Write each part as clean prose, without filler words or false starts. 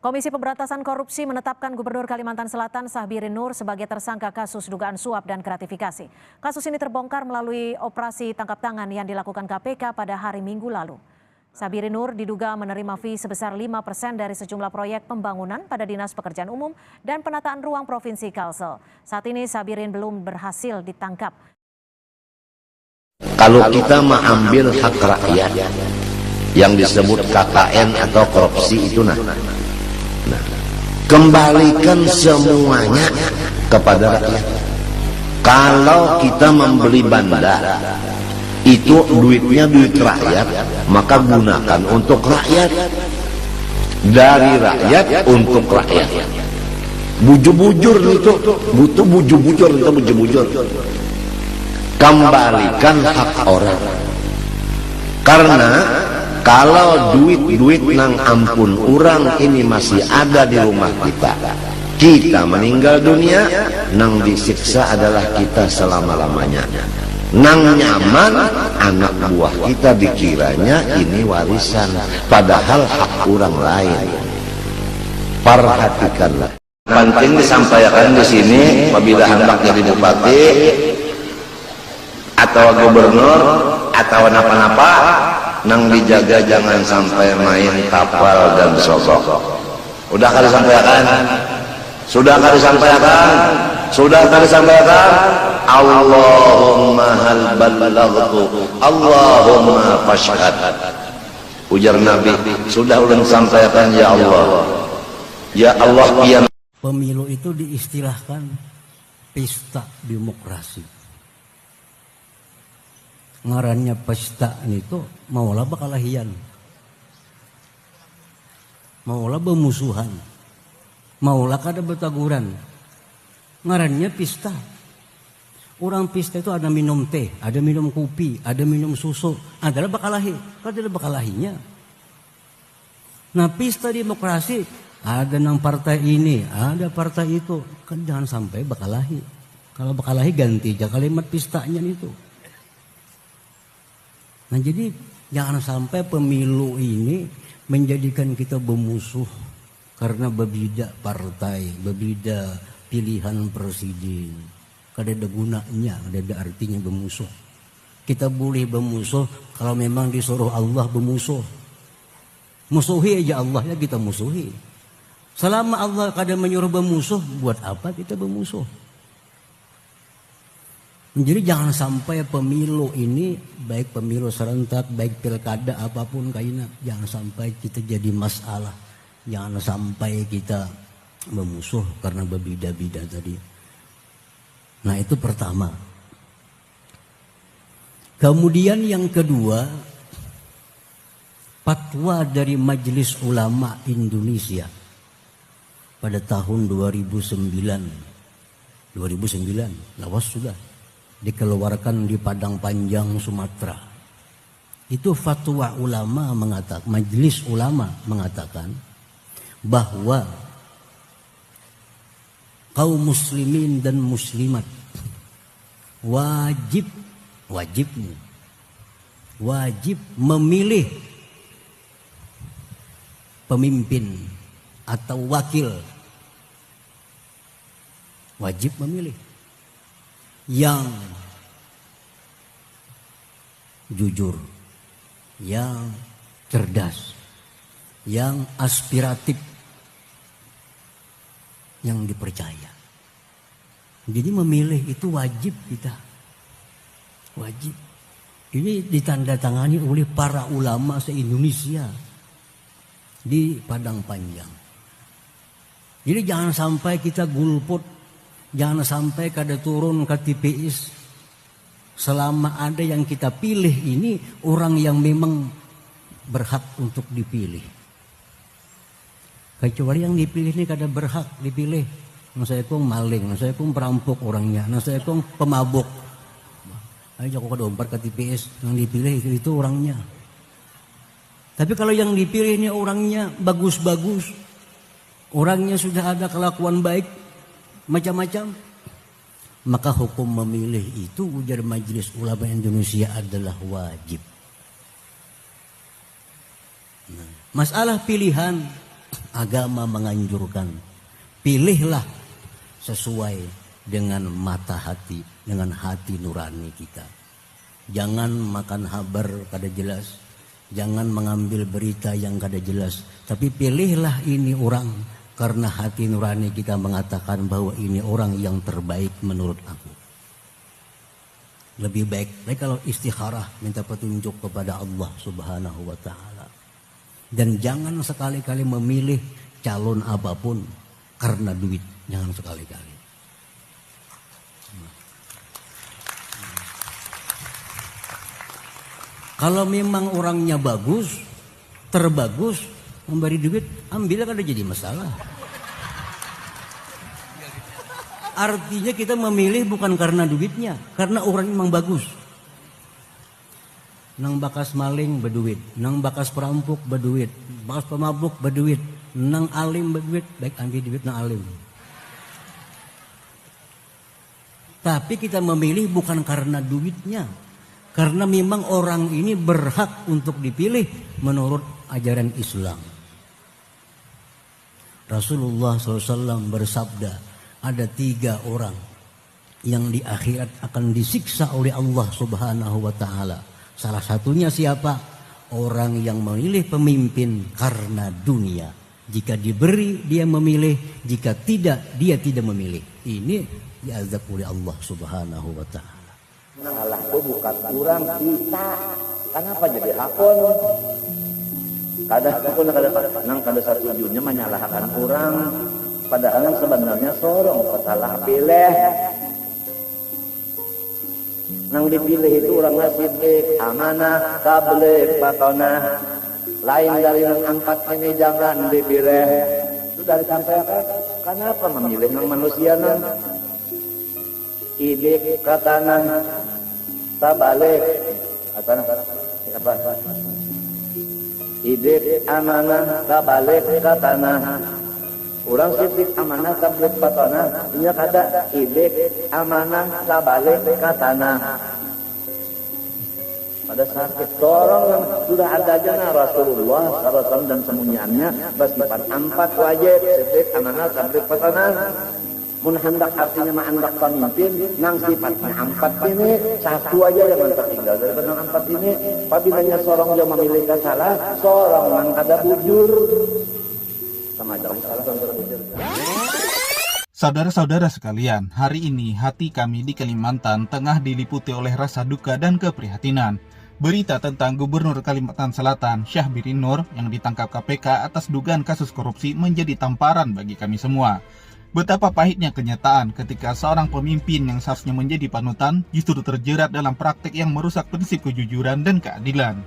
Komisi Pemberantasan Korupsi menetapkan Gubernur Kalimantan Selatan Syahbirin Nur sebagai tersangka kasus dugaan suap dan gratifikasi. Kasus ini terbongkar melalui operasi tangkap tangan yang dilakukan KPK pada hari Minggu lalu. Syahbirin Nur diduga menerima fee sebesar 5% dari sejumlah proyek pembangunan pada Dinas Pekerjaan Umum dan Penataan Ruang Provinsi Kalsel. Saat ini Syahbirin belum berhasil ditangkap. Kalau kita mengambil hak rakyat yang disebut KKN atau korupsi itu, kembalikan semuanya kepada rakyat. Kalau kita membeli bandar, itu duitnya duit rakyat, maka gunakan untuk rakyat, dari rakyat untuk rakyat. Bujur-bujur itu butuh bujur-bujur, itu bujur-bujur. Kembalikan hak orang. Karena kalau duit-duit nang ampun orang ini masih ada di rumah kita meninggal dunia, nang disiksa adalah kita selama-lamanya. Nang nyaman, anak buah kita dikiranya ini warisan, padahal hak orang lain. Perhatikanlah. Penting disampaikan di sini, apabila hendak jadi bupati atau gubernur atau napa-napa, nang dijaga jangan sampai main kapal dan sogok. Udah kali sampaikan? Sudah kali sampaikan? Sudah kali sampaikan? Allahumma hal ballaghtu, Allahumma fashhad. Ujar Nabi, sudah ulun sampaikan ya Allah. Ya Allah, ya. Pemilu itu diistilahkan pesta demokrasi. Ngarannya pesta itu maulah bakalahian, maulah bermusuhan, maulah kada betaguran. Ngarannya pesta. Orang pesta itu ada minum teh, ada minum kopi, ada minum susu, adalah bakalahi, kada bakalahinya. Nah, pesta demokrasi ada nang partai ini, ada partai itu, kan jangan sampai bakalahi. Kalau bakalahi ganti aja kalimat pestanya itu. Nah, jadi jangan sampai pemilu ini menjadikan kita bermusuh karena berbeda partai, berbeda pilihan presiden. Kada ada gunanya, kada ada artinya bermusuh. Kita boleh bermusuh kalau memang disuruh Allah bermusuh. Musuhi aja Allah, ya kita musuhi. Selama Allah kada menyuruh bermusuh, buat apa kita bermusuh? Jadi jangan sampai pemilu ini, baik pemilu serentak, baik pilkada apapun kayaknya, jangan sampai kita jadi masalah. Jangan sampai kita memusuh karena berbeda-beda tadi. Nah, itu pertama. Kemudian yang kedua, fatwa dari Majelis Ulama Indonesia pada tahun 2009, lawas sudah dikeluarkan di Padang Panjang, Sumatera. Itu fatwa ulama mengatakan, Majelis Ulama mengatakan bahwa kaum muslimin dan muslimat wajib memilih pemimpin atau wakil, wajib memilih yang jujur, yang cerdas, yang aspiratif, yang dipercaya. Jadi memilih itu wajib kita. Wajib. Ini ditandatangani oleh para ulama se-Indonesia di Padang Panjang. Jadi jangan sampai kita gulput, jangan sampai kada turun ke TPS. Selama ada yang kita pilih ini orang yang memang berhak untuk dipilih. Kecuali yang dipilih ini kada berhak dipilih. Nah, saya kong maling, nah, saya kong perampok orangnya, nah, saya kong pemabuk. Ayo aku kedompar ke TPS, yang dipilih itu orangnya. Tapi kalau yang dipilih ini orangnya bagus-bagus, orangnya sudah ada kelakuan baik, macam-macam, maka hukum memilih itu ujar Majelis Ulama Indonesia adalah wajib. Nah, masalah pilihan agama menganjurkan, pilihlah sesuai dengan mata hati, dengan hati nurani kita. Jangan makan habar kada jelas, jangan mengambil berita yang kada jelas, tapi pilihlah ini orang karena hati nurani kita mengatakan bahwa ini orang yang terbaik menurut aku. Lebih baik kalau istikharah, minta petunjuk kepada Allah Subhanahu wa ta'ala. Dan jangan sekali-kali memilih calon apapun karena duit, jangan sekali-kali. Kalau memang orangnya bagus, terbagus, memberi duit, ambil kada jadi masalah. Artinya kita memilih bukan karena duitnya, karena orang memang bagus. Nang bakas maling berduit, nang bakas perampok berduit, bakas pemabuk berduit, nang alim berduit, baik ambil duit nang alim. Tapi kita memilih bukan karena duitnya, karena memang orang ini berhak untuk dipilih menurut ajaran Islam. Rasulullah SAW bersabda, ada 3 orang yang di akhirat akan disiksa oleh Allah Subhanahu wa ta'ala. Salah satunya siapa? Orang yang memilih pemimpin karena dunia. Jika diberi dia memilih, jika tidak dia tidak memilih. Ini diazab oleh Allah Subhanahu wa ta'ala. Salah itu bukan kurang kita. Kenapa jadi hakon? Kada satujunya menyalahkan orang. Padahal sebenarnya sorong salah pilih. Nang dipilih itu orang sidik, amanah, tabligh, patonah. Lain dari yang 4 ini jangan dipilih. Sudah disampaikan. Kenapa memilih nang manusia nang? Idik katana, tabalik katana apa? Idik amanah, tabalik katana. Orang sidik amanah tablik patana, ini kada idik amanah tabalik katana. Pada saat orang yang sudah ada aja Rasulullah SAW dan semuanya bersifat 4 wajib, sidik amanah tablik patana. Mun hendak artinya menghendak pemimpin, nang sifatnya 4 ini satu aja yang tertinggal daripada 4 ini. Apabila seorang yang memilih salah, seorang yang kada bujur. Saudara-saudara sekalian, hari ini hati kami di Kalimantan tengah diliputi oleh rasa duka dan keprihatinan. Berita tentang Gubernur Kalimantan Selatan, Syahbirin Nur, yang ditangkap KPK atas dugaan kasus korupsi menjadi tamparan bagi kami semua. Betapa pahitnya kenyataan ketika seorang pemimpin yang seharusnya menjadi panutan justru terjerat dalam praktek yang merusak prinsip kejujuran dan keadilan.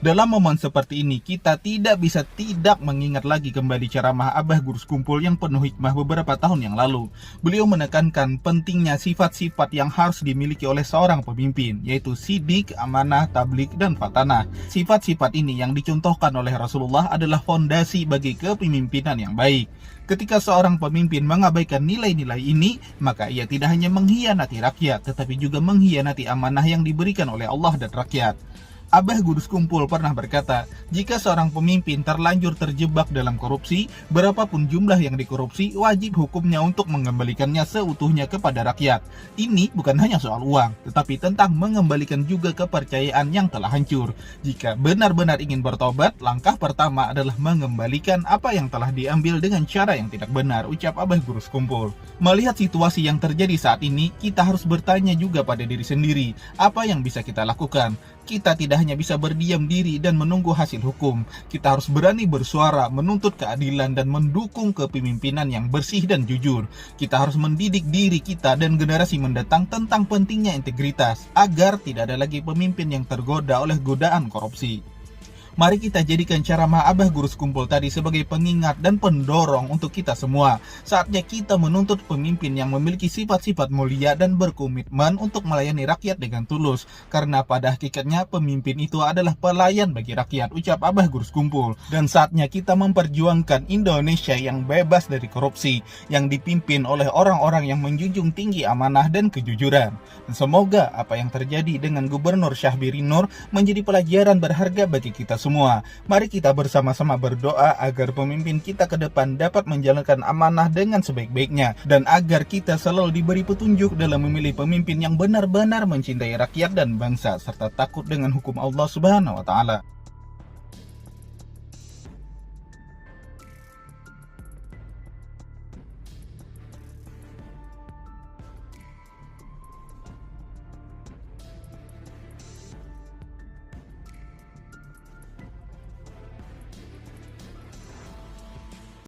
Dalam momen seperti ini, kita tidak bisa tidak mengingat lagi kembali ceramah Abah Gurus Kumpul yang penuh hikmah beberapa tahun yang lalu. Beliau menekankan pentingnya sifat-sifat yang harus dimiliki oleh seorang pemimpin, yaitu sidik, amanah, tablik, dan fatanah. Sifat-sifat ini yang dicontohkan oleh Rasulullah adalah fondasi bagi kepemimpinan yang baik. Ketika seorang pemimpin mengabaikan nilai-nilai ini, maka ia tidak hanya mengkhianati rakyat, tetapi juga mengkhianati amanah yang diberikan oleh Allah dan rakyat. Abah Gurus Kumpul pernah berkata, jika seorang pemimpin terlanjur terjebak dalam korupsi, berapapun jumlah yang dikorupsi, wajib hukumnya untuk mengembalikannya seutuhnya kepada rakyat. Ini bukan hanya soal uang, tetapi tentang mengembalikan juga kepercayaan yang telah hancur. Jika benar-benar ingin bertobat, langkah pertama adalah mengembalikan apa yang telah diambil dengan cara yang tidak benar, ucap Abah Gurus Kumpul. Melihat situasi yang terjadi saat ini, kita harus bertanya juga pada diri sendiri, apa yang bisa kita lakukan? Kita tidak hanya bisa berdiam diri dan menunggu hasil hukum. Kita harus berani bersuara, menuntut keadilan dan mendukung kepemimpinan yang bersih dan jujur. Kita harus mendidik diri kita dan generasi mendatang tentang pentingnya integritas, agar tidak ada lagi pemimpin yang tergoda oleh godaan korupsi. Mari kita jadikan ceramah Abah Gurus Kumpul tadi sebagai pengingat dan pendorong untuk kita semua. Saatnya kita menuntut pemimpin yang memiliki sifat-sifat mulia dan berkomitmen untuk melayani rakyat dengan tulus. Karena pada hakikatnya pemimpin itu adalah pelayan bagi rakyat, ucap Abah Gurus Kumpul. Dan saatnya kita memperjuangkan Indonesia yang bebas dari korupsi, yang dipimpin oleh orang-orang yang menjunjung tinggi amanah dan kejujuran. Dan semoga apa yang terjadi dengan Gubernur Syahbirin Nur menjadi pelajaran berharga bagi kita semua. Mari kita bersama-sama berdoa agar pemimpin kita ke depan dapat menjalankan amanah dengan sebaik-baiknya, dan agar kita selalu diberi petunjuk dalam memilih pemimpin yang benar-benar mencintai rakyat dan bangsa serta takut dengan hukum Allah Subhanahu wa taala.